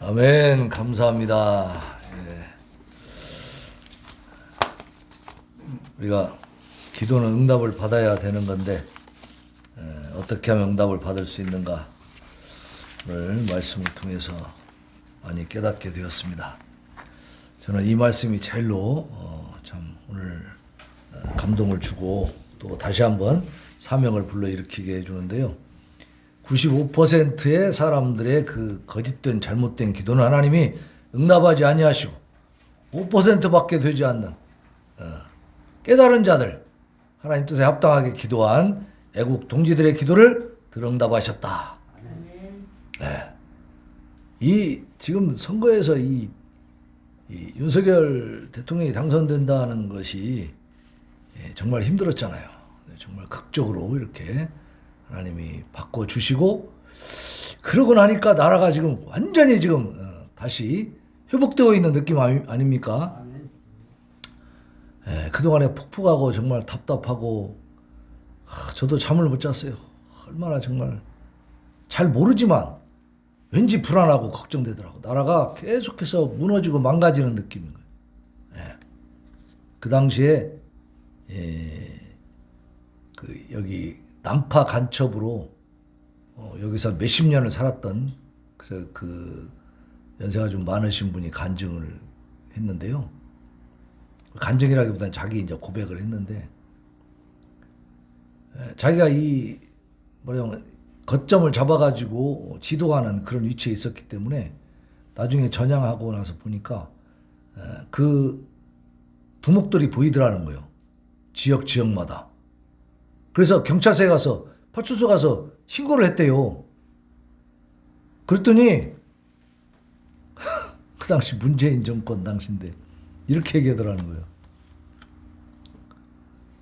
아멘. 감사합니다. 예. 우리가 기도는 응답을 받아야 되는 건데 어떻게 하면 응답을 받을 수 있는가를 말씀을 통해서 많이 깨닫게 되었습니다. 저는 이 말씀이 제일로 참 오늘 감동을 주고 또 다시 한번 사명을 불러일으키게 해주는데요. 95%의 사람들의 그 거짓된 잘못된 기도는 하나님이 응답하지 아니하시고 5%밖에 되지 않는 깨달은 자들, 하나님 뜻에 합당하게 기도한 애국 동지들의 기도를 들응답하셨다. 네. 이 지금 선거에서 이 윤석열 대통령이 당선된다는 것이 정말 힘들었잖아요. 정말 극적으로 이렇게 하나님이 바꿔주시고, 그러고 나니까 나라가 지금 완전히 지금 다시 회복되어 있는 느낌 아닙니까? 그동안에 폭풍하고 정말 답답하고, 저도 잠을 못 잤어요. 얼마나 정말 잘 모르지만 왠지 불안하고 걱정되더라고. 나라가 계속해서 무너지고 망가지는 느낌인 거예요. 그 당시에 여기 난파 간첩으로 여기서 몇십 년을 살았던 그 연세가 좀 많으신 분이 간증을 했는데요. 간증이라기보다는 자기 이제 고백을 했는데, 자기가 이 거점을 잡아가지고 지도하는 그런 위치에 있었기 때문에 나중에 전향하고 나서 보니까 그 두목들이 보이더라는 거예요. 지역마다. 그래서 경찰서에 가서 파출소 가서 신고를 했대요. 그랬더니 그 당시 문재인 정권 당시인데 이렇게 얘기하더라는 거예요.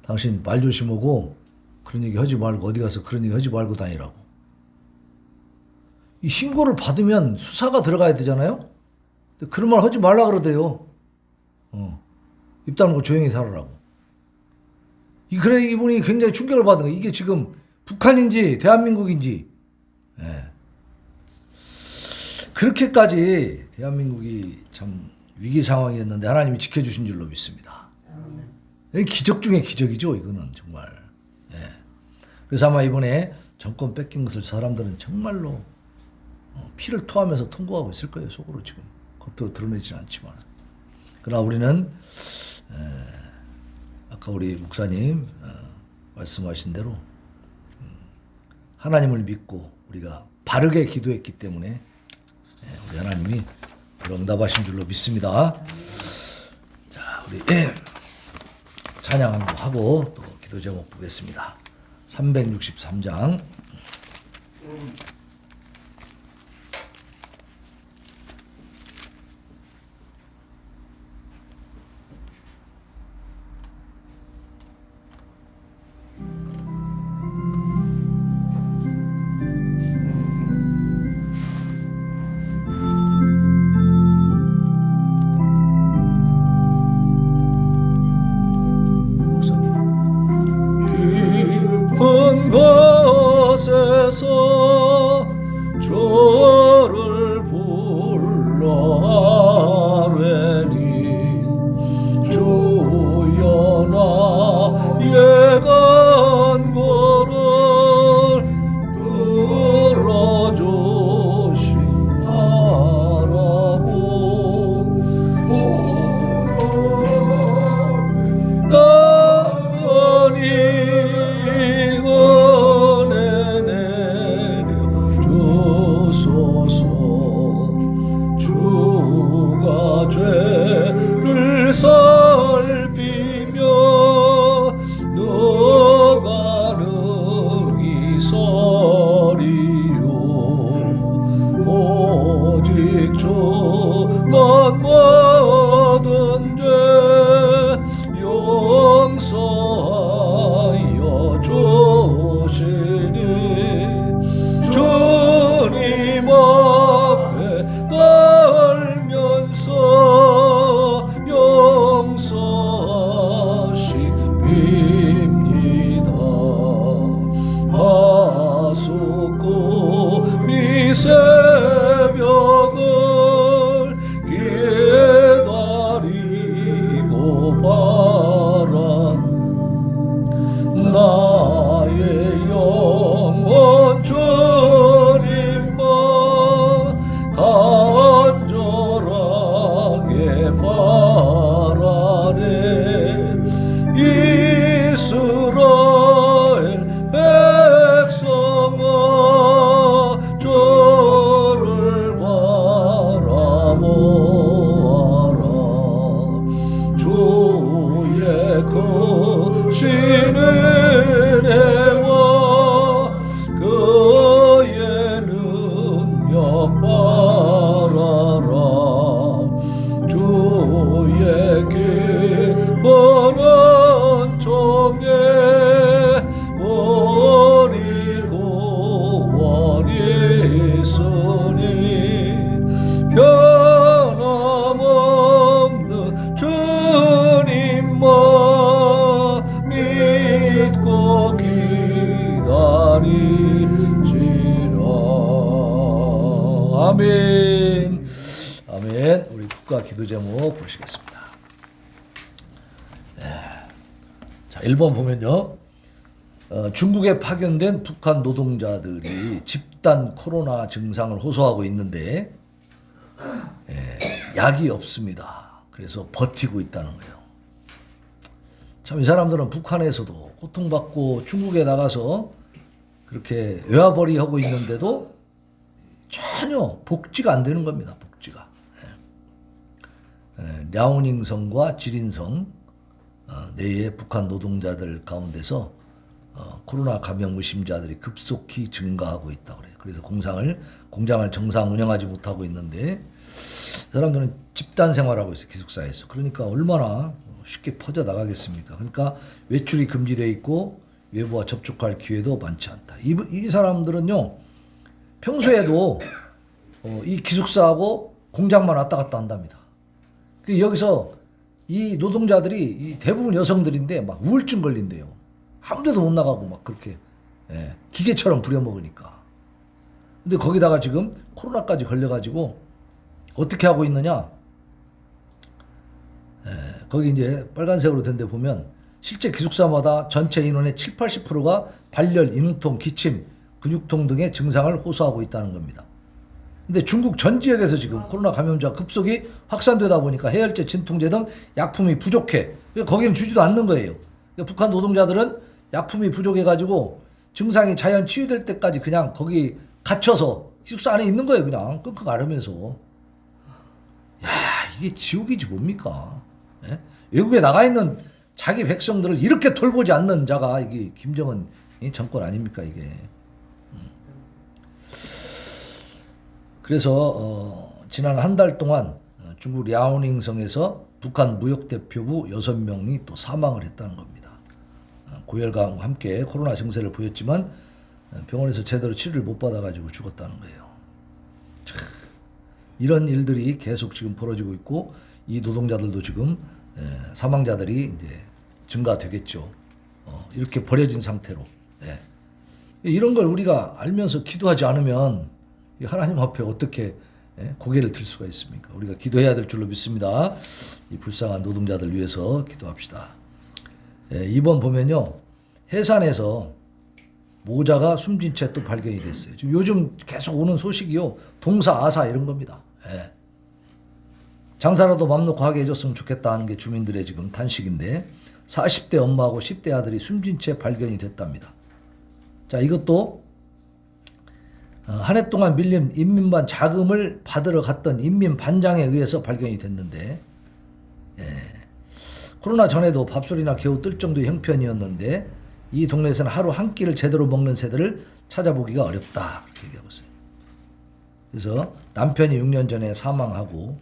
당신 말 조심하고 그런 얘기 하지 말고, 어디 가서 그런 얘기 하지 말고 다니라고. 이 신고를 받으면 수사가 들어가야 되잖아요. 그런 말 하지 말라 그러대요. 입 다물고 조용히 살아라고. 그래, 이분이 굉장히 충격을 받은 거예요. 이게 지금 북한인지 대한민국인지. 그렇게까지 대한민국이 참 위기 상황이었는데 하나님이 지켜주신 줄로 믿습니다. 기적 중에 기적이죠, 이거는 정말. 그래서 아마 이번에 정권 뺏긴 것을 사람들은 정말로 피를 토하면서 통곡하고 있을 거예요, 속으로 지금. 겉으로 드러내지는 않지만. 그러나 우리는 아까 우리 목사님 말씀하신 대로 하나님을 믿고 우리가 바르게 기도했기 때문에 우리 하나님이 응답하신 줄로 믿습니다. 자, 우리 찬양 한번 하고 또 기도 제목 보겠습니다. 363장. 깊은 곳에서 아멘. 아멘. 우리 국가 기도 제목 보시겠습니다. 자, 1번 보면요. 중국에 파견된 북한 노동자들이 집단 코로나 증상을 호소하고 있는데 약이 없습니다. 그래서 버티고 있다는 거예요. 참 이 사람들은 북한에서도 고통받고 중국에 나가서 그렇게 외화벌이 하고 있는데도 전혀 복지가 안 되는 겁니다. 복지가. 랴오닝성과 지린성 내의 북한 노동자들 가운데서 코로나 감염 의심자들이 급속히 증가하고 있다고 그래요. 그래서 공장을 정상 운영하지 못하고 있는데 사람들은 집단 생활하고 있어요. 기숙사에서. 그러니까 얼마나 쉽게 퍼져 나가겠습니까? 그러니까 외출이 금지되어 있고 외부와 접촉할 기회도 많지 않다. 이 사람들은요 평소에도 이 기숙사하고 공장만 왔다 갔다 한답니다. 여기서 이 노동자들이 대부분 여성들인데 막 우울증 걸린대요. 아무데도 못 나가고 막 그렇게 기계처럼 부려먹으니까. 근데 거기다가 지금 코로나까지 걸려가지고 어떻게 하고 있느냐? 거기 이제 빨간색으로 된 데 보면 실제 기숙사마다 전체 인원의 70~80%가 발열, 인후통, 기침, 근육통 등의 증상을 호소하고 있다는 겁니다. 근데 중국 전 지역에서 지금 코로나 감염자 급속히 확산되다 보니까 해열제, 진통제 등 약품이 부족해. 거기는 주지도 않는 거예요. 북한 노동자들은 약품이 부족해가지고 증상이 자연 치유될 때까지 그냥 거기 갇혀서 기숙사 안에 있는 거예요. 그냥 끙끙 앓으면서. 야, 이게 지옥이지 뭡니까? 예? 외국에 나가 있는 자기 백성들을 이렇게 돌보지 않는 자가 이게 김정은 정권 아닙니까 이게. 그래서 지난 한 달 동안 중국 랴오닝성에서 북한 무역대표부 6명이 또 사망을 했다는 겁니다. 고열감과 함께 코로나 증세를 보였지만 병원에서 제대로 치료를 못 받아가지고 죽었다는 거예요. 이런 일들이 계속 지금 벌어지고 있고 이 노동자들도 지금 사망자들이 이제 증가되겠죠. 이렇게 버려진 상태로. 이런 걸 우리가 알면서 기도하지 않으면 하나님 앞에 어떻게 고개를 들 수가 있습니까? 우리가 기도해야 될 줄로 믿습니다. 이 불쌍한 노동자들 위해서 기도합시다. 2번 보면요. 해산에서 모자가 숨진 채 또 발견이 됐어요. 지금 요즘 계속 오는 소식이요. 동사, 아사 이런 겁니다. 장사라도 맘 놓고 하게 해줬으면 좋겠다 하는 게 주민들의 지금 단식인데 40대 엄마하고 10대 아들이 숨진 채 발견이 됐답니다. 자, 이것도 한 해 동안 밀린 인민반 자금을 받으러 갔던 인민반장에 의해서 발견이 됐는데 코로나 전에도 밥술이나 겨우 뜰 정도의 형편이었는데 이 동네에서는 하루 한 끼를 제대로 먹는 세대를 찾아보기가 어렵다 그렇게 얘기하고 있어요. 그래서 남편이 6년 전에 사망하고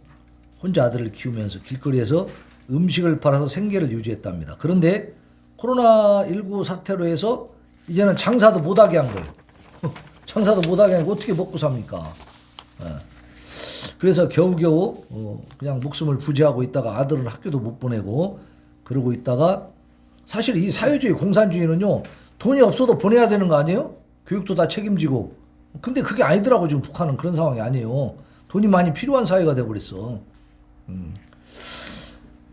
혼자 아들을 키우면서 길거리에서 음식을 팔아서 생계를 유지했답니다. 그런데 코로나19 사태로 해서 이제는 장사도 못하게 한 거예요. 장사도 못하게 하니까 어떻게 먹고 삽니까? 그래서 겨우겨우 그냥 목숨을 부지하고 있다가 아들은 학교도 못 보내고 그러고 있다가 사실 이 사회주의 공산주의는요 돈이 없어도 보내야 되는 거 아니에요? 교육도 다 책임지고. 근데 그게 아니더라고. 지금 북한은 그런 상황이 아니에요. 돈이 많이 필요한 사회가 돼버렸어.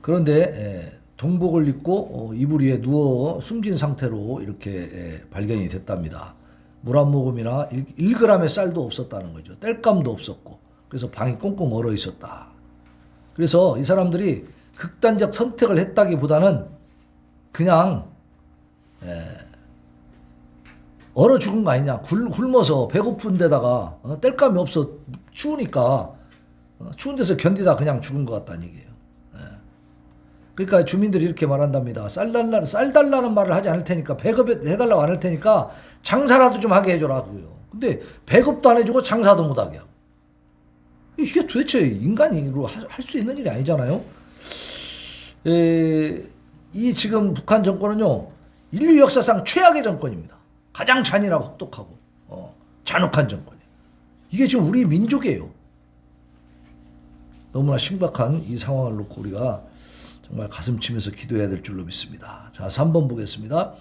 그런데 동복을 입고 이불 위에 누워 숨진 상태로 이렇게 발견이 됐답니다. 물 한 모금이나 1g의 쌀도 없었다는 거죠. 땔감도 없었고. 그래서 방이 꽁꽁 얼어 있었다. 그래서 이 사람들이 극단적 선택을 했다기보다는 그냥 얼어 죽은 거 아니냐. 굶어서 배고픈 데다가 땔감이 없어 추우니까 추운 데서 견디다 그냥 죽은 것 같다는 얘기예요. 그러니까 주민들이 이렇게 말한답니다. 쌀 달라는 말을 하지 않을 테니까 배급해달라고 안 할 테니까 장사라도 좀 하게 해줘라고요. 근데 배급도 안 해주고 장사도 못 하게 하고. 이게 도대체 인간으로 할 수 있는 일이 아니잖아요. 이 지금 북한 정권은요 인류 역사상 최악의 정권입니다. 가장 잔인하고 혹독하고 잔혹한 정권이에요. 이게 지금 우리 민족이에요. 너무나 심각한 이 상황을 놓고 우리가 정말 가슴 치면서 기도해야 될 줄로 믿습니다. 자, 3번 보겠습니다.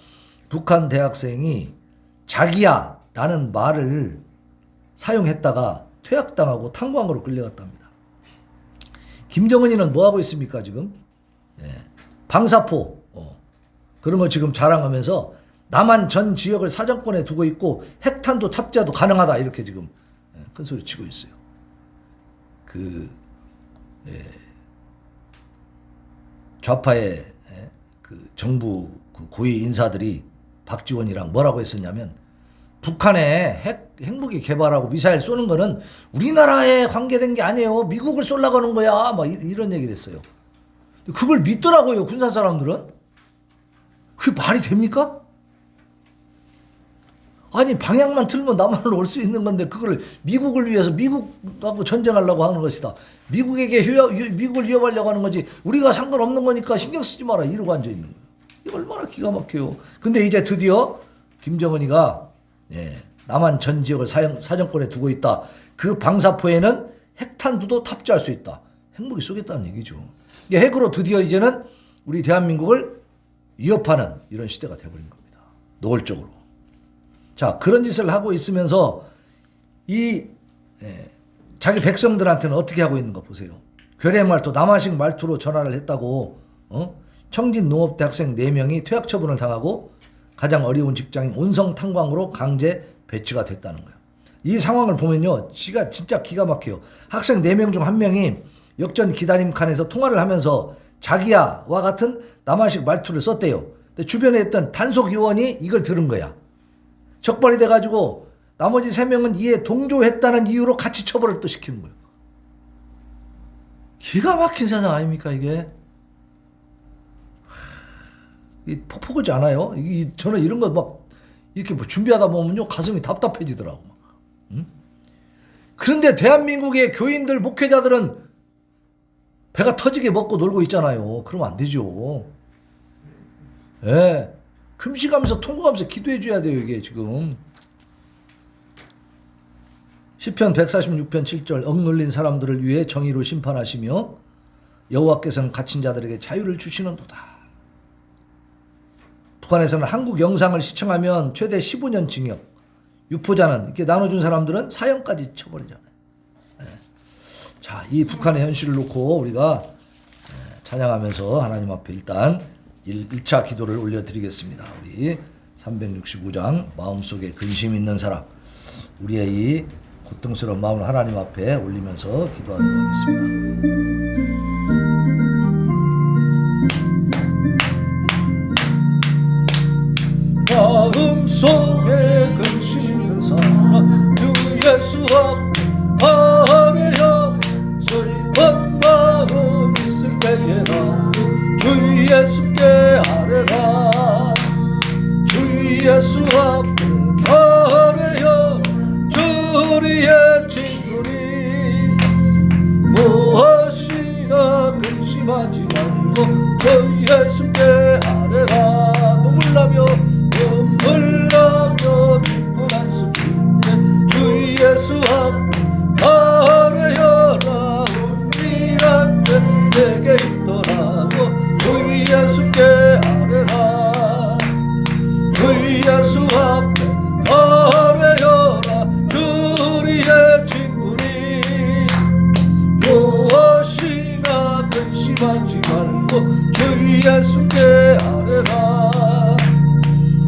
북한 대학생이 자기야 라는 말을 사용했다가 퇴학당하고 탄광으로 끌려갔답니다. 김정은이는 뭐 하고 있습니까 지금? 방사포 그런 거 지금 자랑하면서 남한 전 지역을 사정권에 두고 있고 핵탄두 탑재도 가능하다 이렇게 지금 큰 소리 치고 있어요. 좌파의 정부 고위 인사들이 박지원이랑 뭐라고 했었냐면 북한에 핵무기 개발하고 미사일 쏘는 거는 우리나라에 관계된 게 아니에요. 미국을 쏘려고 하는 거야. 막 이런 얘기를 했어요. 그걸 믿더라고요. 군사 사람들은. 그게 말이 됩니까? 아니 방향만 틀면 남한으로 올 수 있는 건데 그걸 미국을 위해서 미국하고 전쟁하려고 하는 것이다. 미국을 위협하려고 하는 거지 우리가 상관없는 거니까 신경 쓰지 마라 이러고 앉아있는 거예요. 이거 얼마나 기가 막혀요. 근데 이제 드디어 김정은이가 남한 전 지역을 사정권에 두고 있다. 그 방사포에는 핵탄두도 탑재할 수 있다. 핵무기 쏘겠다는 얘기죠. 핵으로 드디어 이제는 우리 대한민국을 위협하는 이런 시대가 돼버린 겁니다. 노골적으로. 자, 그런 짓을 하고 있으면서 자기 백성들한테는 어떻게 하고 있는 거 보세요. 괴뢰 말투, 남한식 말투로 전화를 했다고 청진 농업대 학생 4명이 퇴학 처분을 당하고 가장 어려운 직장인 온성 탄광으로 강제 배치가 됐다는 거예요. 이 상황을 보면요. 지가 진짜 기가 막혀요. 학생 4명 중 1명이 역전 기다림 칸에서 통화를 하면서 자기야와 같은 남한식 말투를 썼대요. 근데 주변에 있던 단속 요원이 이걸 들은 거야. 적발이 돼가지고 나머지 3명은 이에 동조했다는 이유로 같이 처벌을 또 시키는 거예요. 기가 막힌 세상 아닙니까 이게? 폭포하지 않아요? 저는 이런 거 막 이렇게 뭐 준비하다 보면요 가슴이 답답해지더라고. 응? 그런데 대한민국의 교인들 목회자들은 배가 터지게 먹고 놀고 있잖아요. 그러면 안 되죠. 금식하면서 통곡하면서 기도해 줘야 돼요 이게 지금. 시편 146편 7절 억눌린 사람들을 위해 정의로 심판하시며 여호와께서는 갇힌 자들에게 자유를 주시는도다. 북한에서는 한국 영상을 시청하면 최대 15년 징역, 유포자는 이렇게 나눠준 사람들은 사형까지 쳐버리잖아요. 자, 이 북한의 현실을 놓고 우리가 찬양하면서 하나님 앞에 일단 1차 기도를 올려드리겠습니다. 우리 365장 마음속에 근심 있는 사람, 우리의 이 고통스러운 마음을 하나님 앞에 올리면서 기도하도록 하겠습니다. 마음속에 근심 있는 사람 주 예수 앞에 아뢰어 슬픈 마음 있을 때에나 주 예수께 아뢰라. 주 예수 앞에 아뢰어 주리의 친구니 무엇이나 근심하지 말고 주 예수께 아뢰라. 눈물 나며 깊은 한숨 쉴때 주 예수 앞에 아뢰어라. 은밀한 데 내게 있더라도 주 예수께 아뢰라. 주 예수 앞에 아뢰어라. 주리의 친구니 무엇이나 근심하지 말고 주 예수께 아뢰라.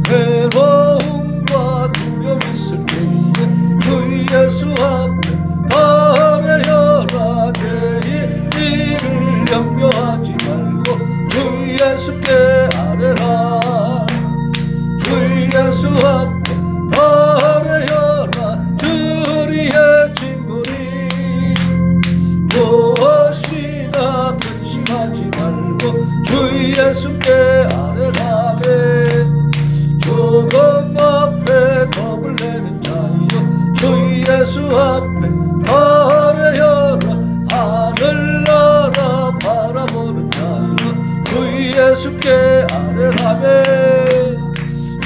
괴로움과 두려움 있을 때에 주 예수 앞에 아뢰어라. 내일 일을 염려하지 말고 주 예수께 아뢰라. 주 예수 앞에 아뢰어라. 주리의 친구니 무엇이나 근심하지 말고 주 예수께 아뢰라. 조금 앞에 겁을 내는 자여 주 예수 앞에 아뢰어라. 하늘나라 바라보는 자여 주 예수께 아뢰라매.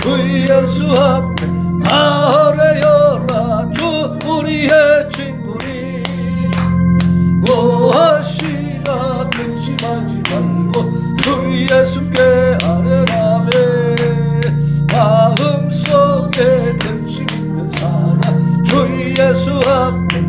주 예수 앞에 아뢰어라. 주 우리의 친구니 무엇이나 근심하지 말고 주 예수께 아뢰라매. 마음속에 근심 있는 사람 주 예수 앞에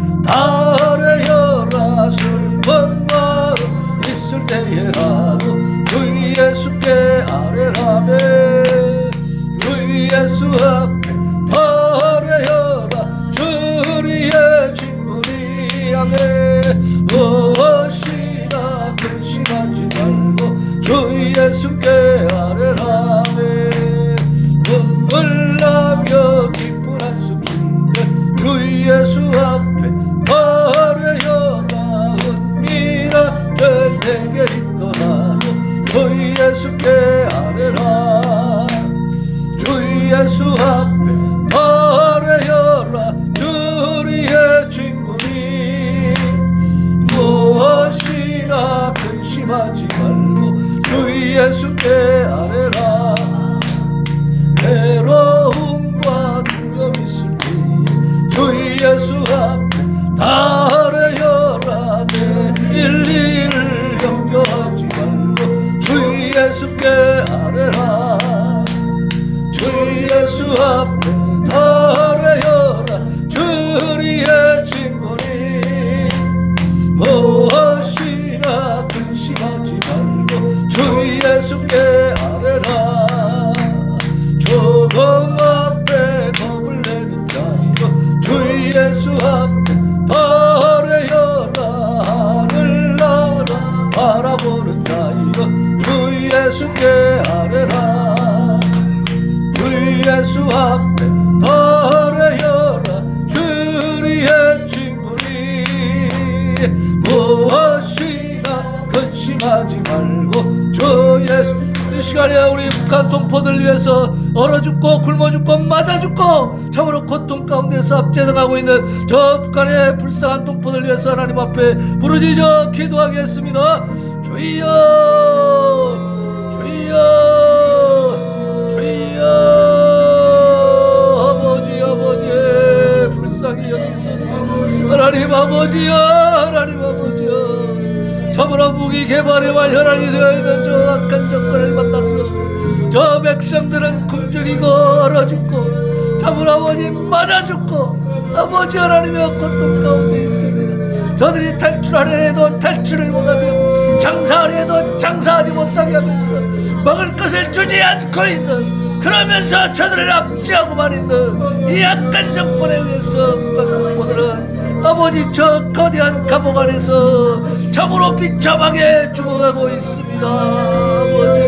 예수께 아뢰라네. 눈물 나며 깊은 한숨 쉴 때 주 예수 앞에 아뢰어라. 은밀한 죄 내게 있더라도 주 예수께 아뢰라. 주 예수 앞에 아뢰어라. 주리의 친구니 무엇이나 근심하지 말고 주 예수께 아뢰라. 외로움과 두려움 있을 때 주 예수 앞에 다 아뢰어라. 내일 일을 염려하지 말고 주 예수께 아뢰라. 주 예수 앞에 다 아뢰어라. 주리의 친구니 무엇이나 근심하지 말고 주 예수께 아뢰라. 조금 앞에 겁을 내는 자이고 주 예수 앞에 다 아뢰어라. 하늘 나라 바라보는 자이고 주 예수께 아뢰라. 주 예수 앞에 다 아뢰어라. 주리의 친구니 무엇이나 근심하지 말고 주 예수. 이 시간에 우리 북한 동포들 위해서 얼어 죽고 굶어 죽고 맞아 죽고 참으로 고통 가운데서 압제당하고 있는 저 북한의 불쌍한 동포들 위해서 하나님 앞에 부르짖어 기도하겠습니다. 주여 주여 주여. 아버지 아버지 불쌍히 여기소서. 하나님 아버지여 하나님 아버지여. 참으로 무기 개발에 완혈한이 되어있는 저 악한 정권을 만나서 저 백성들은 굶주리고 얼어 죽고 참으로 아버지 맞아 죽고 아버지 하나님의 고통 가운데 있습니다. 저들이 탈출하려 해도 탈출을 못하며 장사하려 해도 장사하지 못하게 하면서 먹을 것을 주지 않고 있는, 그러면서 저들을 압제하고만 있는 이 악한 정권에 의해서 북한 동포들은 아버지 저 거대한 감옥 안에서 참으로 비참하게 죽어가고 있습니다. 아버지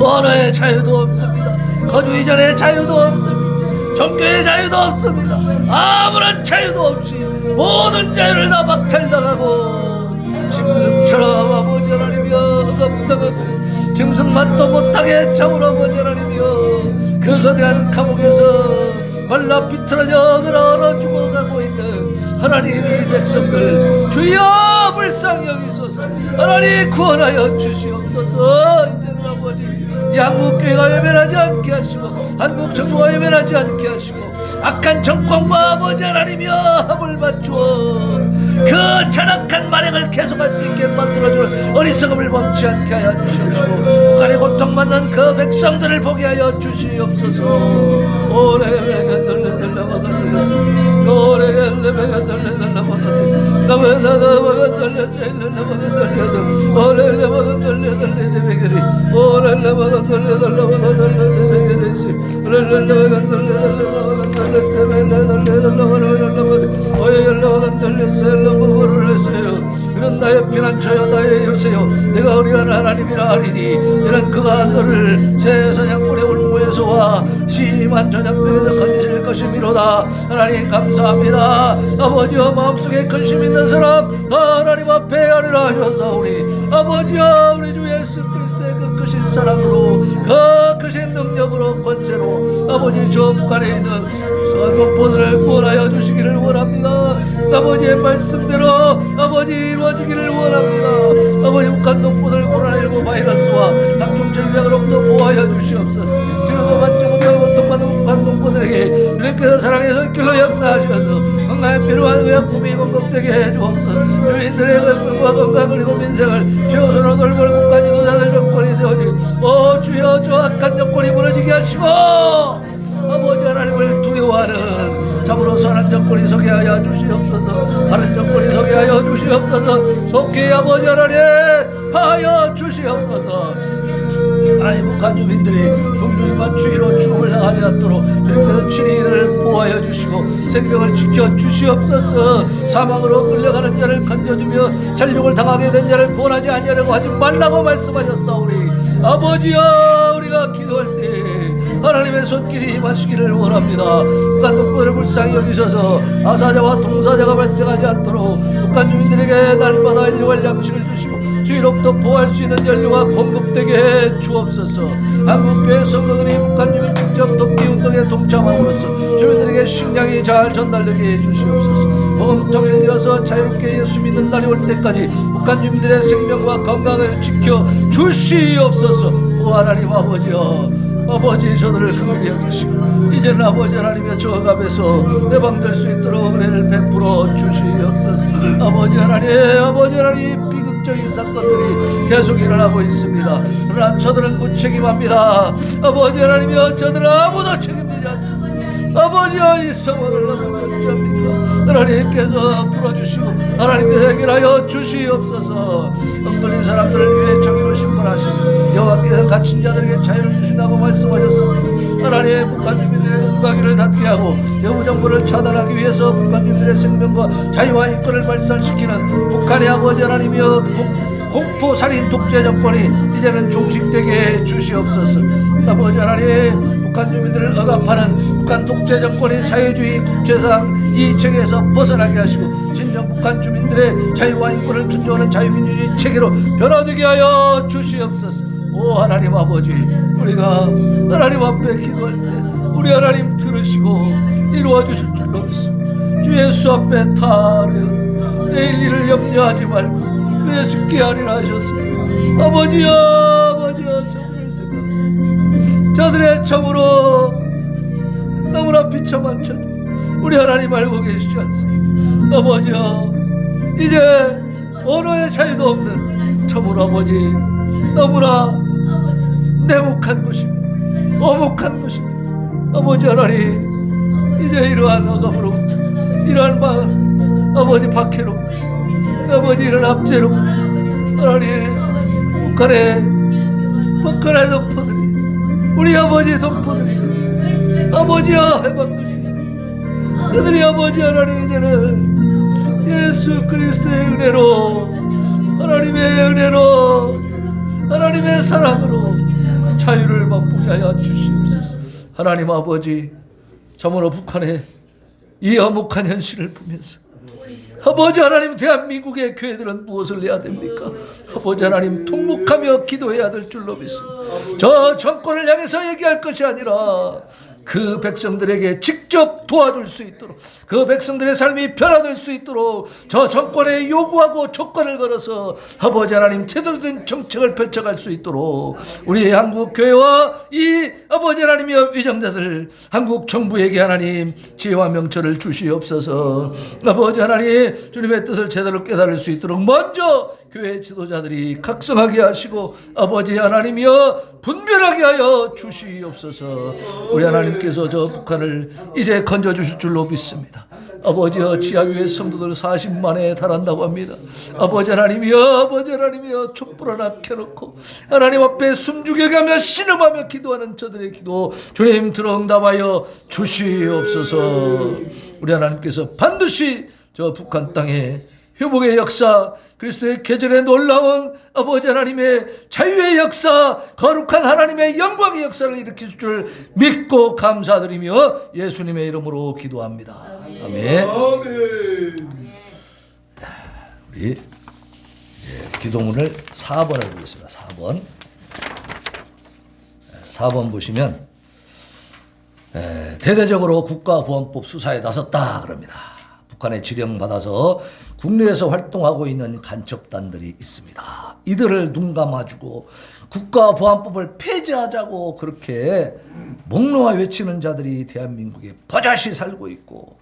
언어의 자유도 없습니다. 거주 이전의 자유도 없습니다. 종교의 자유도 없습니다. 아무런 자유도 없이 모든 자유를 다 박탈당하고 짐승처럼 아버지 하나님이여 흑암당하고 짐승만도 못하게 참으로 아버지 하나님이여 그 거대한 감옥에서 말라 비틀어져 얼어 죽어가고 있는 하나님의 백성들 주여 불쌍히 여기소서. 하나님 구원하여 주시옵소서. 이제는 아버지 한국교회가 외면하지 않게 하시고 한국 정부가 외면하지 않게 하시고 악한 정권과 아버지 하나님이여 합을 맞추어 그 잔악한 만행을 계속할 수 있게 만들어줄 어리석음을 멈추지 않게 하여 주시옵시고 북한의 고통받는 그 백성들을 보게 하여 주시옵소서. 이런 나의 피난처여 나의 요새여 내가 어리한 하나님이라 하리니 이는 그가 너를 새 사냥꾼의 올무에서와 심한 전염병에서 건지실 것이미로다. 하나님 감사합니다. 아버지여 마음속에 근심 있는 사람 하나님 앞에 아뢰라 하셨사오니 아버지여 우리 주 예수 그리스도의 그 크신 사랑으로 그 크신 능력으로 권세로 아버지 저 북한에 있는 동포들을 구원하여 주시기를 원합니다. 아버지의 말씀대로 아버지 이루어지기를 원합니다. 아버지 북한 동포들 코로나19 바이러스와 각종 질병으로부터 보호하여 주시옵소서. 지금도 받지 못하고 고통받는 북한 동포들에게 주님께서 사랑의 손길로 역사하셔서 건강에 필요한 의약품이 공급되게 해주옵소서. 주민들의 건강과 건강 그리고 민생을 최우선으로 돌볼 국가 지도자들 정권이 세우니 오 주여 저 악한 정권이 무너지게 하시고 아버지 하나님을 두려워하는 참으로 선한 정권이 서게 하여 주시옵소서. 바른 정권이 서게 하여 주시옵소서. 속히 아버지 하나님 하여 주시옵소서. 하나님 북한 주민들이 굶주림과 추위로 죽음을 당하지 않도록 주님께서 친히 이를 보호하여 주시고 생명을 지켜 주시옵소서. 사망으로 끌려가는 자를 건져주며 살육을 당하게 된 자를 구원하지 아니하려고 하지 말라고 말씀하셨사오니 아버지여, 우리가 기도할 때 하나님의 손길이 임하시기를 원합니다. 북한 동포를 불쌍히 여기셔서 아사자와 동사자가 발생하지 않도록 북한 주민들에게 날마다 일용할 양식을 주시고 주의롭도 보호할 수 있는 연료가 공급되게 해 주옵소서. 한국교회 성도들이 북한 주민 직접 돕기 운동에 동참함으로써 주민들에게 식량이 잘 전달되게 해 주시옵소서. 복음 통일되어서 자유롭게 예수 믿는 날이 올 때까지 북한 주민들의 생명과 건강을 지켜 주시옵소서. 오 하나님 아버지여, 아버지 저들을 긍휼히 여기시고 이제는 아버지 하나님의 저갑에서 해방될 수 있도록 은혜를 베풀어 주시옵소서. 아버지 하나님 비극적인 사건들이 계속 일어나고 있습니다. 그러나 저들은 무책임합니다. 아버지 하나님이여, 저들은 아무도 책임지지 않습니다. 아버지여, 이 상황을 너무 어찌합니까? 하나님께서 풀어주시고 하나님께서 해결하여 주시옵소서. 엉들린 사람들을 위해 정의로 심판하시고 여호와께서 갇힌 자들에게 자유를 주신다고 말씀하셨습니다. 하나님, 북한 주민들의 눈과 귀를 닫게 하고 여부 정보를 차단하기 위해서 북한 주민들의 생명과 자유와 인권을 말살시키는 북한의 아버지 하나님이여, 공포살인 독재 정권이 이제는 종식되게 해 주시옵소서. 아버지 하나님, 북한 주민들을 억압하는 북한 독재 정권인 사회주의 국제상 이 체계에서 벗어나게 하시고 진정 북한 주민들의 자유와 인권을 존중하는 자유민주주의 체계로 변화되게 하여 주시옵소서. 오 하나님 아버지, 우리가 하나님 앞에 기도할 때 우리 하나님 들으시고 이루어 주실 줄로 믿습니다. 주 예수 앞에 타르 내일 일을 염려하지 말고 주 예수께 하리라 하셨습니다. 아버지여, 저들의 생각, 저들의 참으로 너무나 비참한 처지 우리 하나님 알고 계시지 않습니까? 아버지여, 이제 언어의 자유도 없는 참으로 아버지 너무나 내목한 것입니다. 어목한 것입니다. 아버지 하나님, 이제 이러한 억압으로부터, 이러한 아버지 박해로부터, 아버지 이런 압제로부터 하나님, 북한의 동포들이, 우리 아버지 동포들이 아버지여 해방되시고 그들이 아버지 하나님 이제는 예수 그리스도의 은혜로, 하나님의 은혜로, 하나님의 사랑으로 자유를 맛보게 하여 주시옵소서. 하나님 아버지, 참으로 북한의 이 엄혹한 현실을 보면서 아버지 하나님, 대한민국의 교회들은 무엇을 해야 됩니까? 아버지 하나님, 통곡하며 기도해야 될 줄로 믿습니다. 저 정권을 향해서 얘기할 것이 아니라 그 백성들에게 직접 도와줄 수 있도록, 그 백성들의 삶이 변화될 수 있도록 저 정권에 요구하고 조건을 걸어서 아버지 하나님 제대로 된 정책을 펼쳐갈 수 있도록 우리 한국 교회와 이 아버지 하나님의 위정자들, 한국 정부에게 하나님 지혜와 명철을 주시옵소서. 아버지 하나님, 주님의 뜻을 제대로 깨달을 수 있도록 먼저 교회 지도자들이 각성하게 하시고 아버지 하나님이여 분별하게 하여 주시옵소서. 우리 하나님께서 저 북한을 이제 건져주실 줄로 믿습니다. 아버지여, 지하교회 성도들 40만에 달한다고 합니다. 아버지 하나님이여 촛불 하나 켜놓고 하나님 앞에 숨죽여가며 신음하며 기도하는 저들의 기도 주님 들어응답하여 주시옵소서. 우리 하나님께서 반드시 저 북한 땅에 회복의 역사, 그리스도의 계절에 놀라운 아버지 하나님의 자유의 역사, 거룩한 하나님의 영광의 역사를 일으킬 줄 믿고 감사드리며 예수님의 이름으로 기도합니다. 아멘. 우리 이제 기도문을 4번을 보겠습니다. 4번 보시면 대대적으로 국가보안법 수사에 나섰다 그럽니다. 북한에 지령받아서 국내에서 활동하고 있는 간첩단들이 있습니다. 이들을 눈 감아주고 국가보안법을 폐지하자고 그렇게 목놓아 외치는 자들이 대한민국에 버젓이 살고 있고,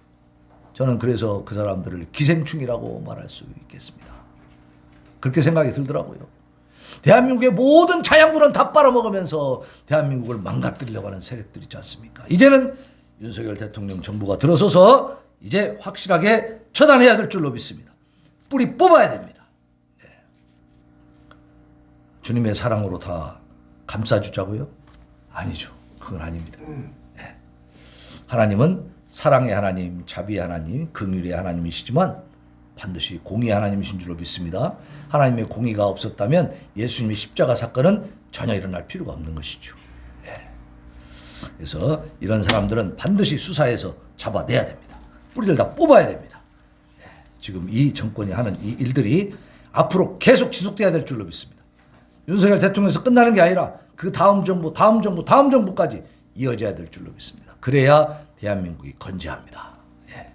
저는 그래서 그 사람들을 기생충이라고 말할 수 있겠습니다. 그렇게 생각이 들더라고요. 대한민국의 모든 자양분은 다 빨아먹으면서 대한민국을 망가뜨리려고 하는 세력들이 있지 않습니까? 이제는 윤석열 대통령 정부가 들어서서 이제 확실하게 처단해야 될 줄로 믿습니다. 뿌리 뽑아야 됩니다. 주님의 사랑으로 다 감싸주자고요? 아니죠. 그건 아닙니다. 네. 하나님은 사랑의 하나님, 자비의 하나님, 긍휼의 하나님이시지만 반드시 공의의 하나님이신 줄로 믿습니다. 하나님의 공의가 없었다면 예수님의 십자가 사건은 전혀 일어날 필요가 없는 것이죠. 네. 그래서 이런 사람들은 반드시 수사해서 잡아내야 됩니다. 뿌리를 다 뽑아야 됩니다. 네. 지금 이 정권이 하는 이 일들이 앞으로 계속 지속돼야 될 줄로 믿습니다. 윤석열 대통령에서 끝나는 게 아니라 그 다음 정부, 다음 정부, 다음 정부까지 이어져야 될 줄로 믿습니다. 그래야 대한민국이 건재합니다. 예.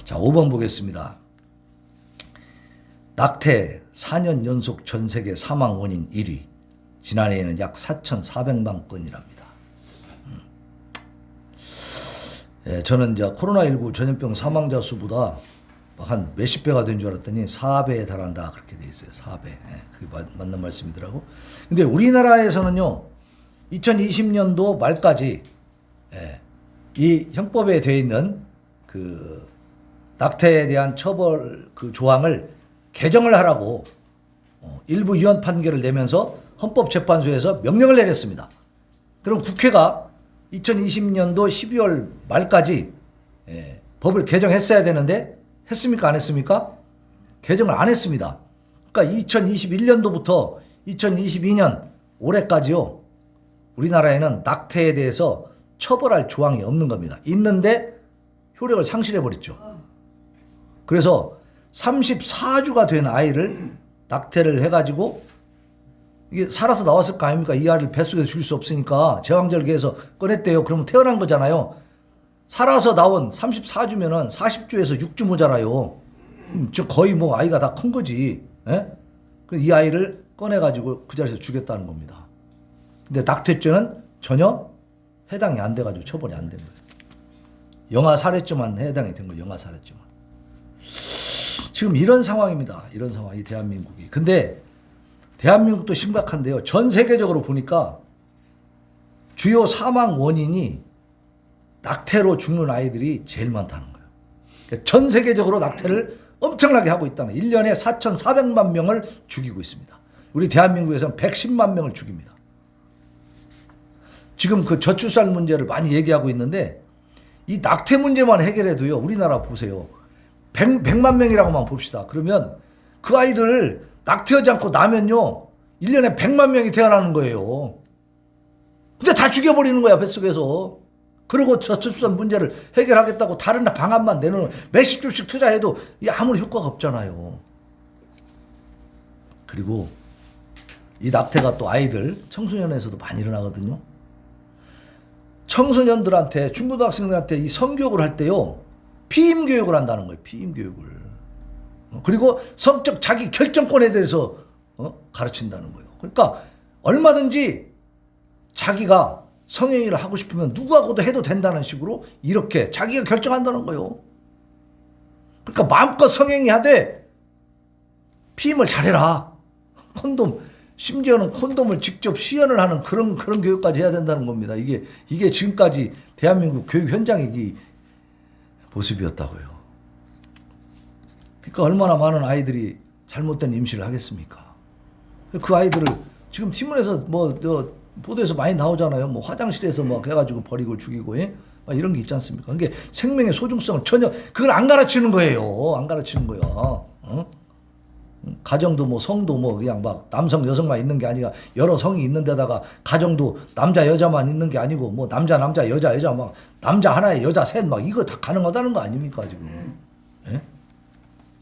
자, 5번 보겠습니다. 낙태 4년 연속 전 세계 사망 원인 1위. 지난해에는 약 4,400만 건이랍니다. 예, 저는 이제 코로나19 전염병 사망자 수보다 한 몇십 배가 된 줄 알았더니 4배에 달한다 그렇게 돼 있어요. 4배. 예, 그게 맞는 말씀이더라고. 근데 우리나라에서는요, 2020년도 말까지 예, 이 형법에 되어 있는 그 낙태에 대한 처벌 그 조항을 개정을 하라고 일부 위헌 판결을 내면서 헌법재판소에서 명령을 내렸습니다. 그럼 국회가 2020년도 12월 말까지 예, 법을 개정했어야 되는데 했습니까? 안 했습니까? 개정을 안 했습니다. 그러니까 2021년도부터 2022년 올해까지요, 우리나라에는 낙태에 대해서 처벌할 조항이 없는 겁니다. 있는데 효력을 상실해버렸죠. 그래서 34주가 된 아이를 낙태를 해가지고 이게 살아서 나왔을 거 아닙니까? 이 아이를 뱃속에서 죽일 수 없으니까 제왕절개해서 꺼냈대요. 그러면 태어난 거잖아요. 살아서 나온 34주면은 40주에서 6주 모자라요. 저 거의 뭐 아이가 다 큰 거지. 예? 이 아이를 꺼내가지고 그 자리에서 죽였다는 겁니다. 근데 낙태죄는 전혀 해당이 안 돼가지고 처벌이 안 된 거예요. 영아 살해죄만 해당이 된 거예요. 영아 살해죄만. 지금 이런 상황입니다. 이런 상황이 대한민국이. 근데 대한민국도 심각한데요. 전 세계적으로 보니까 주요 사망 원인이 낙태로 죽는 아이들이 제일 많다는 거예요. 그러니까 전 세계적으로 낙태를 엄청나게 하고 있다는 거예요. 1년에 4,400만 명을 죽이고 있습니다. 우리 대한민국에서는 110만 명을 죽입니다. 지금 그 저출산 문제를 많이 얘기하고 있는데 이 낙태 문제만 해결해도요. 우리나라 보세요. 100만 명이라고만 봅시다. 그러면 그 아이들 낙태하지 않고 나면요. 1년에 100만 명이 태어나는 거예요. 근데 다 죽여버리는 거야, 뱃속에서. 그리고 저출산 문제를 해결하겠다고 다른 방안만 내놓는 몇십 조씩 투자해도 아무런 효과가 없잖아요. 그리고 이 낙태가 또 아이들, 청소년에서도 많이 일어나거든요. 청소년들한테, 중고등학생들한테 이 성교육을 할 때요. 피임 교육을 한다는 거예요. 피임 교육을. 그리고 성적 자기 결정권에 대해서 가르친다는 거예요. 그러니까 얼마든지 자기가 성행위를 하고 싶으면 누구하고도 해도 된다는 식으로 이렇게 자기가 결정한다는 거예요. 그러니까 마음껏 성행위 하되 피임을 잘해라. 콘돔, 심지어는 콘돔을 직접 시연을 하는 그런 교육까지 해야 된다는 겁니다. 이게 지금까지 대한민국 교육 현장의 이 모습이었다고요. 그러니까 얼마나 많은 아이들이 잘못된 임신을 하겠습니까? 그 아이들을 지금 신문에서 보도에서 많이 나오잖아요. 뭐 화장실에서 막 해가지고 버리고 죽이고, 예? 이런 게 있지 않습니까? 그게 생명의 소중성을 전혀 그걸 안 가르치는 거예요. 안 가르치는 거야. 어? 가정도 뭐 성도 뭐 그냥 막 남성 여성만 있는 게 아니라 여러 성이 있는 데다가 가정도 남자 여자만 있는 게 아니고 뭐 남자 여자 막 남자 하나에 여자 셋 막 이거 다 가능하다는 거 아닙니까 지금? 예?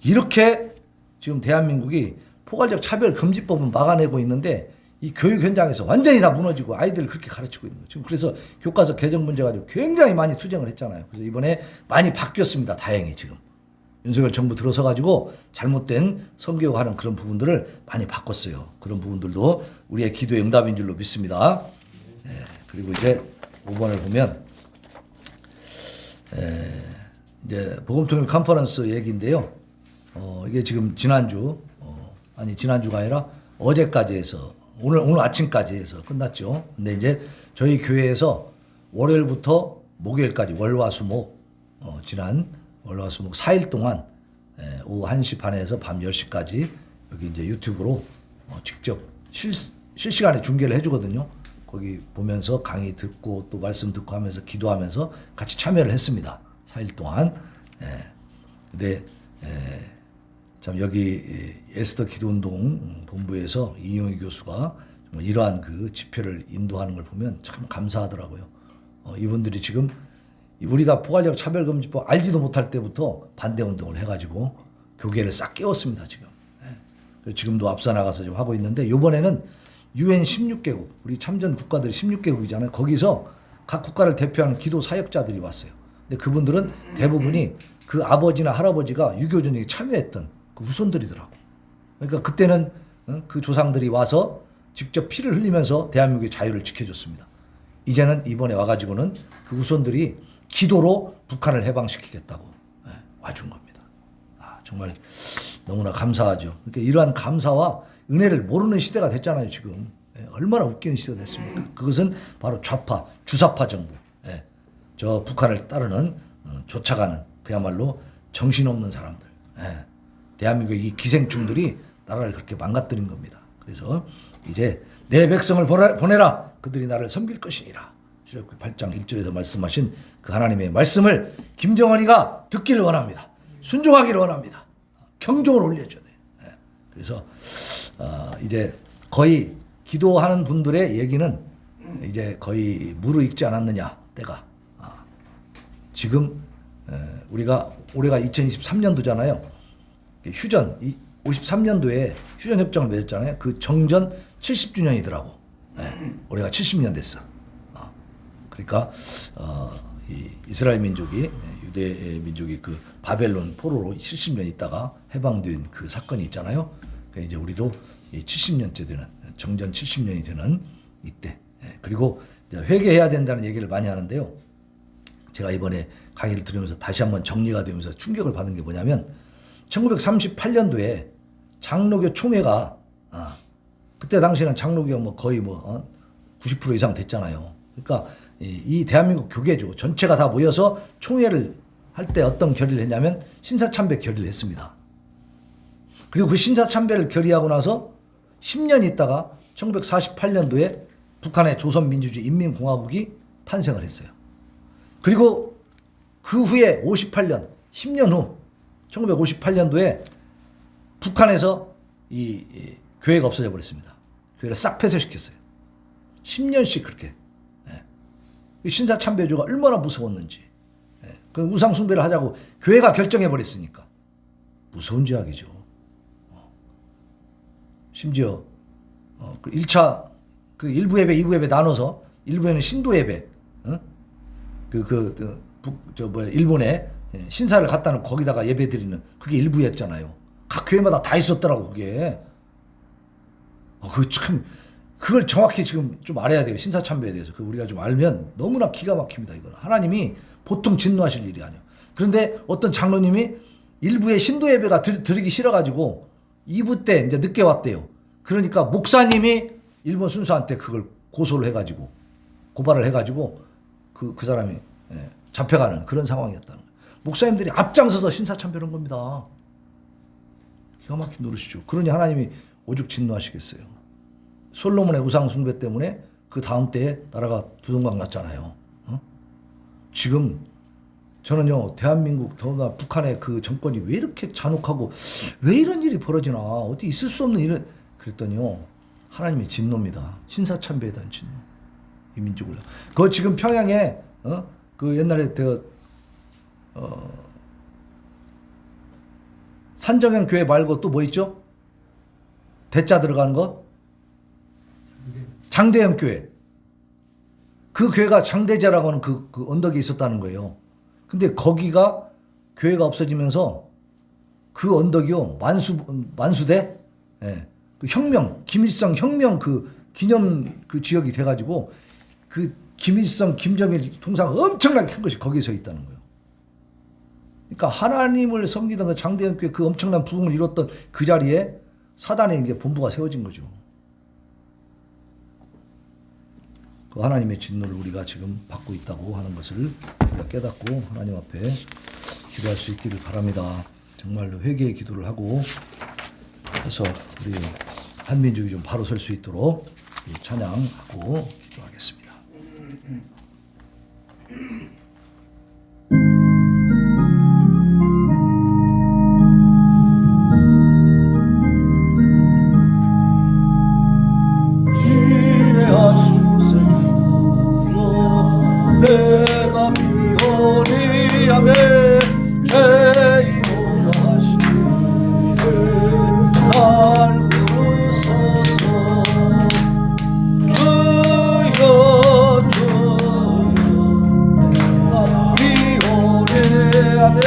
이렇게 지금 대한민국이 포괄적 차별 금지법은 막아내고 있는데 이 교육 현장에서 완전히 다 무너지고 아이들을 그렇게 가르치고 있는 거예요. 지금 그래서 교과서 개정 문제 가지고 굉장히 많이 투쟁을 했잖아요. 그래서 이번에 많이 바뀌었습니다. 다행히 지금. 윤석열 정부 들어서 가지고 잘못된 성교육하는 그런 부분들을 많이 바꿨어요. 그런 부분들도 우리의 기도의 응답인 줄로 믿습니다. 그리고 이제 5번을 보면 이제 복음통일 컨퍼런스 얘기인데요. 이게 지금 지난주가 아니라 어제까지 해서 오늘 아침까지 해서 끝났죠. 근데 이제 저희 교회에서 월요일부터 목요일까지 월화수목 지난 월화수목 4일 동안 오후 1시 반에서 밤 10시까지 여기 이제 유튜브로 직접 실시간에 중계를 해주거든요. 거기 보면서 강의 듣고 또 말씀 듣고 하면서 기도하면서 같이 참여를 했습니다. 4일 동안. 근데 참 여기 에스더 기도운동 본부에서 이용희 교수가 정말 이러한 그 집회를 인도하는 걸 보면 참 감사하더라고요. 이분들이 지금 우리가 포괄적 차별금지법 알지도 못할 때부터 반대운동을 해가지고 교계를 싹 깨웠습니다. 지금. 지금도 앞서 나가서 좀 하고 있는데 이번에는 UN 16개국 우리 참전 국가들이 16개국이잖아요. 거기서 각 국가를 대표하는 기도 사역자들이 왔어요. 근데 그분들은 대부분이 그 아버지나 할아버지가 6.25 전쟁에 참여했던 그 후손들이더라고. 그러니까 그때는 그 조상들이 와서 직접 피를 흘리면서 대한민국의 자유를 지켜줬습니다. 이제는 이번에 와가지고는 그 후손들이 기도로 북한을 해방시키겠다고 와준 겁니다. 정말 너무나 감사하죠. 그러니까 이러한 감사와 은혜를 모르는 시대가 됐잖아요. 지금 얼마나 웃기는 시대가 됐습니까? 그것은 바로 좌파, 주사파 정부, 저 북한을 따르는 쫓아가는 그야말로 정신없는 사람들, 대한민국의 이 기생충들이 나라를 그렇게 망가뜨린 겁니다. 그래서 이제 내 백성을 보내라. 그들이 나를 섬길 것이니라. 출애굽기 8장 1절에서 말씀하신 그 하나님의 말씀을 김정은이가 듣기를 원합니다. 순종하기를 원합니다. 경종을 올려줘야 돼요. 그래서 이제 거의 기도하는 분들의 얘기는 이제 거의 무르익지 않았느냐 때가. 지금 우리가 올해가 2023년도잖아요. 휴전 53년도에 휴전 협정을 맺었잖아요. 그 정전 70주년이더라고. 올해가 70년 됐어. 그러니까 이 이스라엘 민족이 유대 민족이 그 바벨론 포로로 70년 있다가 해방된 그 사건이 있잖아요. 그러니까 이제 우리도 70년째 되는 정전 70년이 되는 이때. 그리고 이제 회개해야 된다는 얘기를 많이 하는데요. 제가 이번에 강의를 들으면서 다시 한번 정리가 되면서 충격을 받은 게 뭐냐면 1938년도에 장로교 총회가 그때 당시에는 장로교가 뭐 거의 90% 이상 됐잖아요. 그러니까 이 대한민국 교계죠. 전체가 다 모여서 총회를 할 때 어떤 결의를 했냐면 신사참배 결의를 했습니다. 그리고 그 신사참배를 결의하고 나서 10년 있다가 1948년도에 북한의 조선민주주의 인민공화국이 탄생을 했어요. 그리고 그 후에 58년, 10년 후 1958년도에 북한에서 이 교회가 없어져 버렸습니다. 교회를 싹 폐쇄시켰어요. 10년씩 그렇게. 신사참배주가 얼마나 무서웠는지. 그 우상숭배를 하자고 교회가 결정해 버렸으니까. 무서운 죄악이죠. 심지어 그 1차 그 1부 예배, 2부 예배 나눠서 1부에는 신도 예배, 일본에 신사를 갖다 놓고 거기다가 예배 드리는 그게 1부였잖아요. 각 교회마다 다 있었더라고 그게. 그걸 정확히 지금 좀 알아야 돼요. 신사참배에 대해서. 우리가 좀 알면 너무나 기가 막힙니다. 이거는 하나님이 보통 진노하실 일이 아니에요. 그런데 어떤 장로님이 1부에 신도 예배가 드리기 싫어가지고 2부 때 이제 늦게 왔대요. 그러니까 목사님이 일본 순사한테 그걸 고소를 해가지고 고발을 해가지고 그 사람이 잡혀가는 그런 상황이었다는 거예요. 목사님들이 앞장서서 신사참배를 한 겁니다. 기가 막힌 노릇이죠. 그러니 하나님이 오죽 진노하시겠어요. 솔로몬의 우상 숭배 때문에 그 다음 때에 나라가 부동강 났잖아요. 지금 저는요 대한민국 더구나 북한의 그 정권이 왜 이렇게 잔혹하고 왜 이런 일이 벌어지나 어디 있을 수 없는 일을 그랬더니요 하나님의 진노입니다. 신사참배에 대한 진노. 이 민족을. 그 지금 평양에 그 옛날에 산정현 교회 말고 또 뭐 있죠? 대자 들어가는 거? 장대현 교회. 그 교회가 장대자라고 하는 그 언덕에 있었다는 거예요. 근데 거기가 교회가 없어지면서 그 언덕이요 만수대 그 혁명 김일성 혁명 그 기념 그 지역이 돼가지고 그 김일성 김정일 동상 엄청나게 큰 것이 거기에 서 있다는 거예요. 그러니까 하나님을 섬기던 그 장대현 교회 그 엄청난 부흥을 이뤘던 그 자리에 사단의 이제 본부가 세워진 거죠. 그 하나님의 진노를 우리가 지금 받고 있다고 하는 것을 우리가 깨닫고 하나님 앞에 기도할 수 있기를 바랍니다. 정말로 회개의 기도를 하고 해서 우리 한민족이 좀 바로 설 수 있도록 찬양하고 기도하겠습니다. 내가 비오리 하매 죄인으로 하시네 날 부르소서 주여 주여 내가 비오리 하매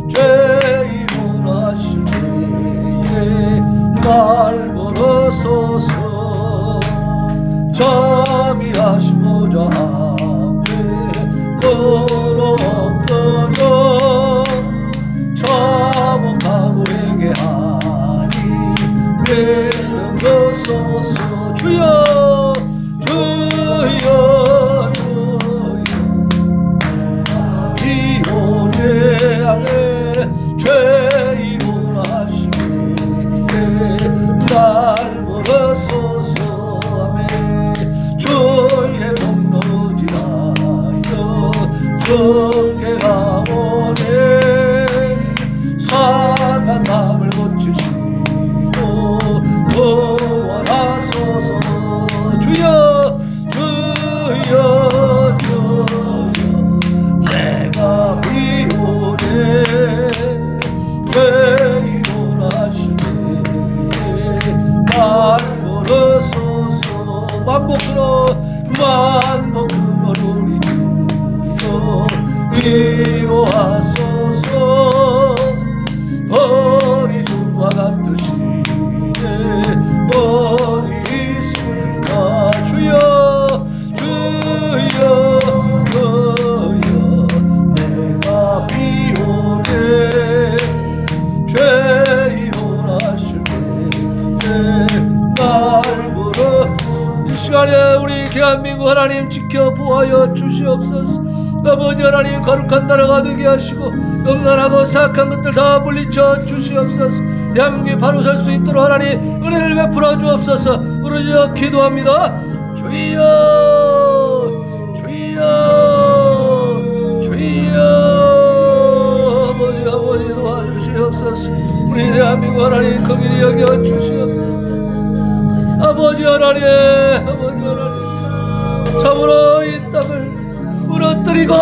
죄인으로 하시네 날 부르소서 자비하신 보좌 걸어엎드려 자복하고 회개하니 믿음으소서 주여 주여 주여 비오네 하네 죄인으로 하시네 날 멀어서서 하네 주의 정계가 오네 상한 마음을 고치시고 도와하소서 주여 주여 주여 내가 비오네 죄인으로 하시네 날 멀어서서 만복으로 우리 위로하소서 벌이 주와 같으시네 어디 있을까 주여 주여 주여 내가 비오네 죄인으로 하시네 날 부르 이 시간에 우리 대한민국 하나님 지켜 보하여 주시옵소서. 아버지 하나님 거룩한 나라가 되게 하시고 음란하고 사악한 것들 다 물리쳐 주시옵소서. 대한민국이 바로 설 수 있도록 하나님 은혜를 베풀어 주옵소서. 부르짖어 기도합니다. 주여 주여 주여 아버지 도와주시옵소서. 우리 대한민국 하나님 긍휼히 여겨 주시옵소서. 아버지 하나님 참으로 이 땅을 무너뜨리고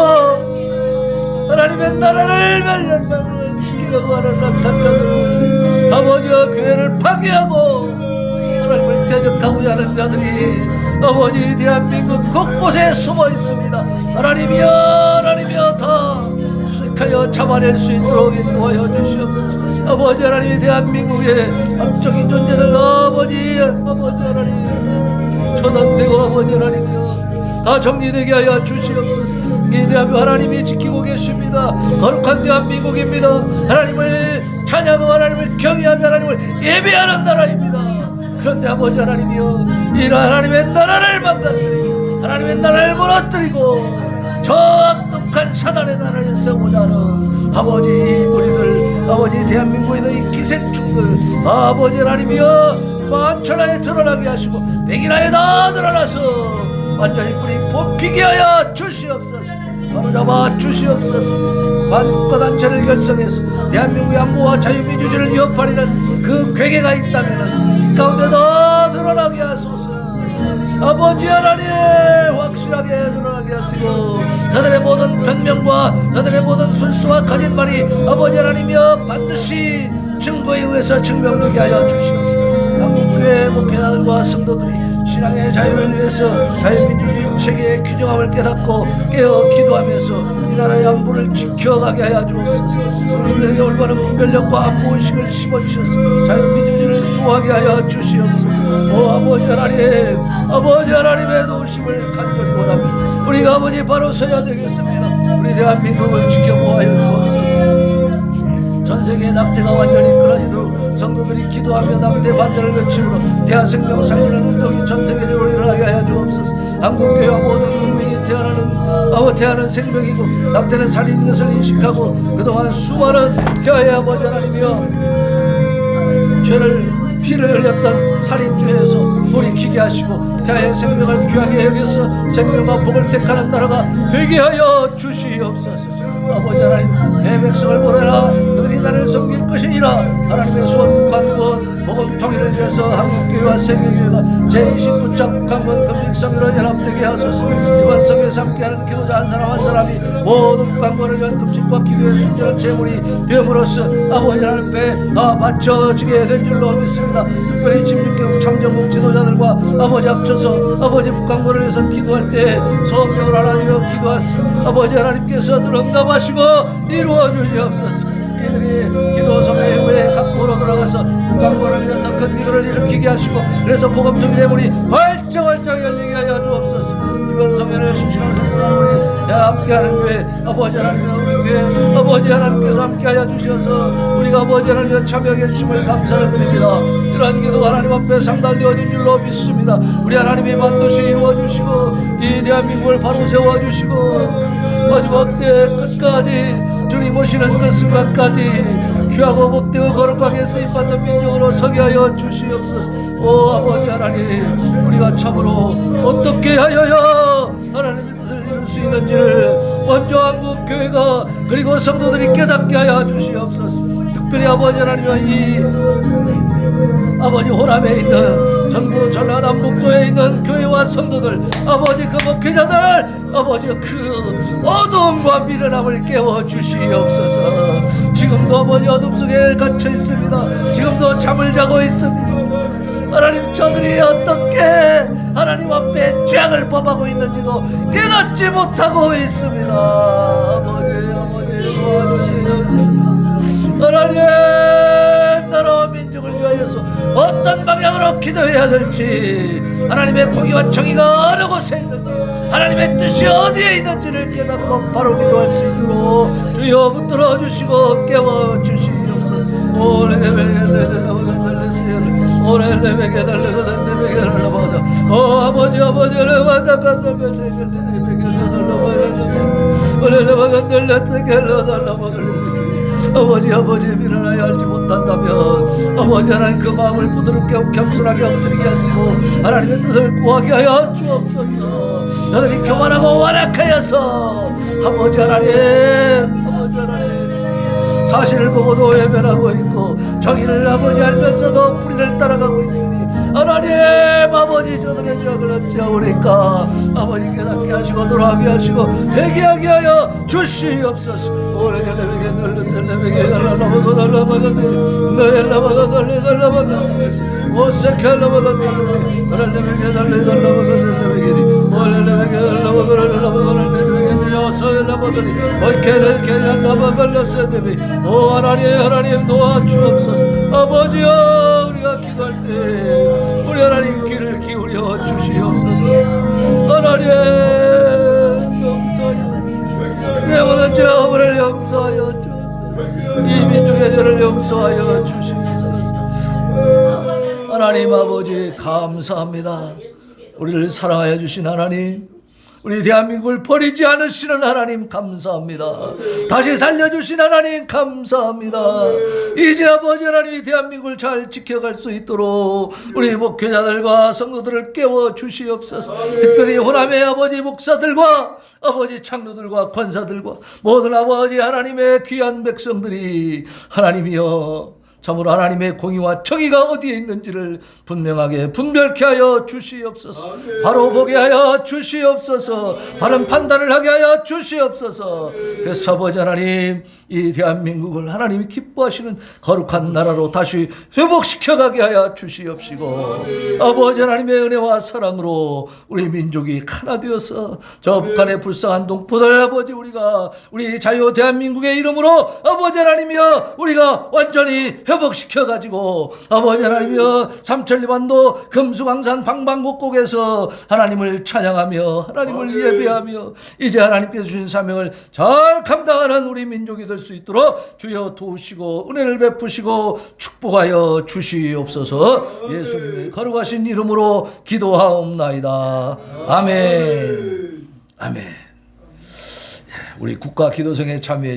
하나님의 나라를 멸망시키려고 하는 낙탄자들 아버지와 교회를 파괴하고 하나님을 대적하고자 하는 자들이 아버지 대한민국 곳곳에 숨어 있습니다. 하나님이여 다 수색하여 잡아낼 수 있도록 인도하여 주시옵소서. 아버지 하나님이 대한민국의 암적인 존재들 아버지 하나님 처단되고 아버지 하나님이여 다 정리되게 하여 주시옵소서. 이 대한민국 하나님이 지키고 계십니다. 거룩한 대한민국입니다. 하나님을 찬양하고 하나님을 경외하며 하나님을 예배하는 나라입니다. 그런데 아버지 하나님이여 이런 하나님의 나라를 망가뜨리고 하나님의 나라를 무너뜨리고 저 악독한 사단의 나라를 세우고자 하는 아버지 우리들 아버지 대한민국에 있는 이 기생충들 아버지 하나님이여 만천하에 드러나게 하시고 백일하에 다 드러나서 완전히 뿌리 뽑히게 하여 주시옵소서. 바로잡아 주시옵소서. 반국가 단체를 결성해서 대한민국의 안보와 자유민주주의를 위협하려는 그 괴계가 있다면 이 가운데 다 드러나게 하소서. 아버지 하나님 확실하게 드러나게 하시고 저들의 모든 변명과 저들의 모든 술수와 거짓말이 아버지 하나님이여 반드시 증거에 의해서 증명되게 하여 주시옵소서. 한국교회 목회자들과 성도들이 신앙의 자유를 위해서 자유민주주의 체계의 균형함을 깨닫고 깨어 기도하면서 이 나라의 안보를 지켜가게 하여 주옵소서. 우리들에게 올바른 분별력과 안보의식을 심어주셔서 자유민주주의를 수호하게 하여 주시옵소서. 오 아버지 하나님의 도우심을 간절히 원합니다. 우리가 아버지 바로 서야 되겠습니다. 우리 대한민국을 지켜보아여 주옵소서. 전세계의 낙태가 완전히 끊어지도록 성도들이 기도하며 낙태 반대를 외침으로 대한생명 살리는 운동이 전세계적으로 일어나게 하여 주옵소서. 한국교회와 모든 국민이 태어나는 생명이고 낙태는 살리는 것을 인식하고 그동안 수많은 교회 아버지 하나님이여 죄를 피를 흘렸던 살인죄에서 돌이키게 하시고 태아의 생명을 귀하게 여겨서 생명과 복을 택하는 나라가 되게 하여 주시옵소서. 아버지 하나님, 내 백성을 보내라. 그들이 나를 섬길 것이니라. 하나님의 소원 북한군 복음 통일을 위해서 한국교회와 세계교회가 제29차 북한군 금식성회로 연합되게 하소서. 이번 성회에서 함께하는 기도자 한 사람 한 사람이 모든 북한군을 위한 금식과 기도의 순전한 제물이 되므로써 아버지 하나님 앞에 다 바쳐지게 된 줄로 믿습니다. 특별히 16개국 참전국 지도자들과 아버지 합쳐서 아버지 북한군을 위해서 기도할 때 성령을 하나님여 기도하시 아버지 하나님께서 응답하시고 이루어 주시옵소서. 이들이 기도 성회 후에 각국으로 돌아가서 북한군을 위해 더 큰 기도를 일으키게 하시고 그래서 복음 통일의 문이 활짝 열리게 하여 주옵소서. 이번 성회를 신실한 성도들이 함께하는 교회 아버지 하나님 우리 교회 아버지 하나님께서 함께하여 주셔서 우리가 아버지 하나님 참여하게 해주심을 감사를 드립니다. 이러한 기도가 하나님 앞에 상달되어진 줄로 믿습니다. 우리 하나님이 반드시 이루어주시고 이 대한민국을 바로 세워주시고 마지막 때 끝까지 주님 오시는 그 순간까지 귀하고 복되고 거룩하게 쓰임받는 민족으로 서게 하여 주시옵소서. 오 아버지 하나님, 우리가 참으로 어떻게 하여야 하나님의 뜻을 이룰 수 있는지를 먼저 한국교회가 그리고 성도들이 깨닫게 하여 주시옵소서. 특별히 아버지 하나님과 이 아버지 호남에 있는 전부 전라남북도에 있는 교회와 성도들 아버지 그 목회자들 아버지 그 어두움과 미련함을 깨워 주시옵소서. 지금도 아버지 어둠 속에 갇혀 있습니다. 지금도 잠을 자고 있습니다. 하나님 저들이 어떻게 하나님 앞에 죄악을 범하고 있는지도 깨닫지 못하고 있습니다. 아버지 도와주시옵소서. 하나님 나라와 민족을 위하여서 어떤 방향으로 기도해야 될지 하나님의 공의와 정의가 어느 곳에 있는지 하나님의 뜻이 어디에 있는지를 깨닫고 바로 기도할 수 있도록 주여 붙들어 주시고 깨워 주시옵소서. 아버지 아버지 미련하여 알지 못한다면 아버지 하나님 그 마음을 부드럽게 겸손하게 엎드리게 하시고 하나님의 뜻을 구하게 하여 주옵소서. 저들이 교만하고 완악하여서 아버지 하나님 사실을 보고도 외면하고 있고 정의를 아버지 알면서도 불의를 따라가고 있으니 하나님 아버지 저들의 죄악을 어찌하오리까. 아버지 깨닫게 하시고 돌아가게 하시고 회개하게 하여 주시옵소서. 오 하나님 도와주옵소서. 아버지여 우리가 기도할 때 우리 하나님 귀를 기울여 주시옵소서. 하나님 용서하여 내 모든 죄악을 용서하여 주옵소서. 이 민족의 죄를 용서하여 주시옵소서. 하나님 아버지 감사합니다. 우리를 사랑하여 주신 하나님, 우리 대한민국을 버리지 않으시는 하나님 감사합니다. 다시 살려주신 하나님 감사합니다. 이제 아버지 하나님이 대한민국을 잘 지켜갈 수 있도록 우리 목회자들과 성도들을 깨워 주시옵소서. 특별히 호남의 아버지 목사들과 아버지 장로들과 권사들과 모든 아버지 하나님의 귀한 백성들이 하나님이여 참으로 하나님의 공의와 정의가 어디에 있는지를 분명하게 분별케 하여 주시옵소서. 바로 보게 하여 주시옵소서. 바른 판단을 하게 하여 주시옵소서. 그래서 아버지 하나님 이 대한민국을 하나님이 기뻐하시는 거룩한 나라로 다시 회복시켜가게 하여 주시옵시고 아버지 하나님의 은혜와 사랑으로 우리 민족이 하나 되어서 저 북한의 불쌍한 동포들 아버지 우리 자유 대한민국의 이름으로 아버지 하나님이여 우리가 완전히 회복시켜가지고 아버지 하나님이여 삼천리반도 금수강산 방방곡곡에서 하나님을 찬양하며 하나님을 예배하며 이제 하나님께서 주신 사명을 잘 감당하는 우리 민족이 될 수 있도록 주여 도우시고 은혜를 베푸시고 축복하여 주시옵소서. 예수님의 거룩하신 이름으로 기도하옵나이다. 아멘. 아멘. 우리 국가 기도성에 참여해